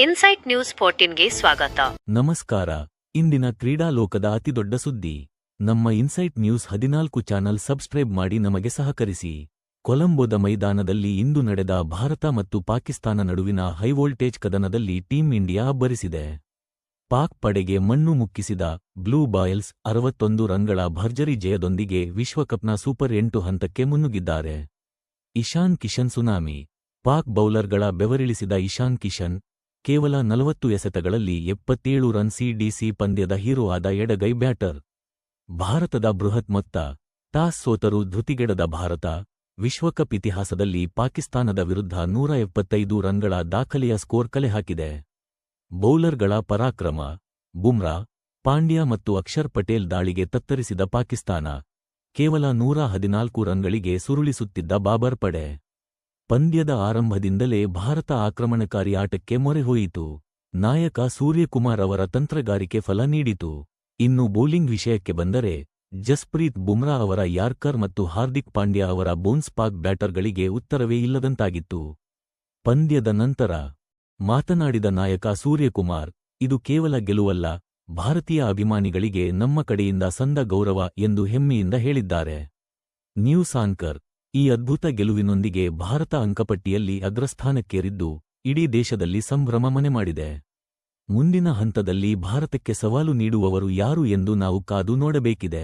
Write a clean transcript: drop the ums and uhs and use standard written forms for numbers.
Insight news 14ಗೆ ಸ್ವಾಗತ. ನಮಸ್ಕಾರ. ಇಂದಿನ ಕ್ರೀಡಾ ಲೋಕದ ಅತಿದೊಡ್ಡ ಸುದ್ದಿ. ನಮ್ಮ ಇನ್ಸೈಟ್ ನ್ಯೂಸ್ 14 ಚಾನಲ್ ಸಬ್ಸ್ಕ್ರೈಬ್ ಮಾಡಿ ನಮಗೆ ಸಹಕರಿಸಿ. ಕೊಲಂಬೋದ ಮೈದಾನದಲ್ಲಿ ಇಂದು ನಡೆದ ಭಾರತ ಮತ್ತು ಪಾಕಿಸ್ತಾನ ನಡುವಿನ ಹೈವೋಲ್ಟೇಜ್ ಕದನದಲ್ಲಿ ಟೀಂ ಇಂಡಿಯಾ ಅಬ್ಬರಿಸಿದೆ. ಪಾಕ್ ಪಡೆಗೆ ಮಣ್ಣು ಮುಕ್ಕಿಸಿದ ಬ್ಲೂ ಬಾಯ್ಲ್ಸ್ 61 ರನ್ಗಳ ಭರ್ಜರಿ ಜಯದೊಂದಿಗೆ ವಿಶ್ವಕಪ್ನ ಸೂಪರ್ 8 ಹಂತಕ್ಕೆ ಮುನ್ನುಗ್ಗಿದ್ದಾರೆ. ಇಶಾನ್ ಕಿಶನ್ ಸುನಾಮಿ. ಪಾಕ್ ಬೌಲರ್ಗಳ ಬೆವರಿಳಿಸಿದ ಇಶಾನ್ ಕಿಶನ್ ಕೇವಲ 40 ಎಸೆತಗಳಲ್ಲಿ 77 ರನ್ ಸಿಡಿಸಿ ಪಂದ್ಯದ ಹೀರೋ ಆದ ಎಡಗೈ ಬ್ಯಾಟರ್. ಭಾರತದ ಬೃಹತ್ ಮೊತ್ತ. ಟಾಸ್ ಸೋತರೂ ಧೃತಿಗೆಡದ ಭಾರತ ವಿಶ್ವಕಪ್ ಇತಿಹಾಸದಲ್ಲಿ ಪಾಕಿಸ್ತಾನದ ವಿರುದ್ಧ 175 ರನ್ಗಳ ದಾಖಲೆಯ ಸ್ಕೋರ್ ಕಲೆಹಾಕಿದೆ. ಬೌಲರ್ಗಳ ಪರಾಕ್ರಮ. ಬುಮ್ರಾ, ಪಾಂಡ್ಯ ಮತ್ತು ಅಕ್ಷರ್ ಪಟೇಲ್ ದಾಳಿಗೆ ತತ್ತರಿಸಿದ ಪಾಕಿಸ್ತಾನ ಕೇವಲ 114 ರನ್ಗಳಿಗೆ ಸುರುಳಿಸುತ್ತಿದ್ದ ಬಾಬರ್ ಪಡೆ. ಪಂದ್ಯದ ಆರಂಭದಿಂದಲೇ ಭಾರತ ಆಕ್ರಮಣಕಾರಿ ಆಟಕ್ಕೆ ಮೊರೆಹೋಯಿತು. ನಾಯಕ ಸೂರ್ಯಕುಮಾರ್ ಅವರ ತಂತ್ರಗಾರಿಕೆ ಫಲ ನೀಡಿತು. ಇನ್ನು ಬೌಲಿಂಗ್ ವಿಷಯಕ್ಕೆ ಬಂದರೆ ಜಸ್ಪ್ರೀತ್ ಬುಮ್ರಾ ಅವರ ಯಾರ್ಕರ್ ಮತ್ತು ಹಾರ್ದಿಕ್ ಪಾಂಡ್ಯ ಅವರ ಬೌನ್ಸ್ ಪಾಕ್ ಬ್ಯಾಟರ್ಗಳಿಗೆ ಉತ್ತರವೇ ಇಲ್ಲದಂತಾಗಿತ್ತು. ಪಂದ್ಯದ ನಂತರ ಮಾತನಾಡಿದ ನಾಯಕ ಸೂರ್ಯಕುಮಾರ್, ಇದು ಕೇವಲ ಗೆಲುವಲ್ಲ, ಭಾರತೀಯ ಅಭಿಮಾನಿಗಳಿಗೆ ನಮ್ಮ ಕಡೆಯಿಂದ ಸಂದ ಗೌರವ ಎಂದು ಹೆಮ್ಮೆಯಿಂದ ಹೇಳಿದ್ದಾರೆ. News anchor. ಈ ಅದ್ಭುತ ಗೆಲುವಿನೊಂದಿಗೆ ಭಾರತ ಅಂಕಪಟ್ಟಿಯಲ್ಲಿ ಅಗ್ರಸ್ಥಾನಕ್ಕೇರಿದ್ದು ಇಡೀ ದೇಶದಲ್ಲಿ ಸಂಭ್ರಮ ಮನೆಮಾಡಿದೆ. ಮುಂದಿನ ಹಂತದಲ್ಲಿ ಭಾರತಕ್ಕೆ ಸವಾಲು ನೀಡುವವರು ಯಾರು ಎಂದು ನಾವು ಕಾದು ನೋಡಬೇಕಿದೆ.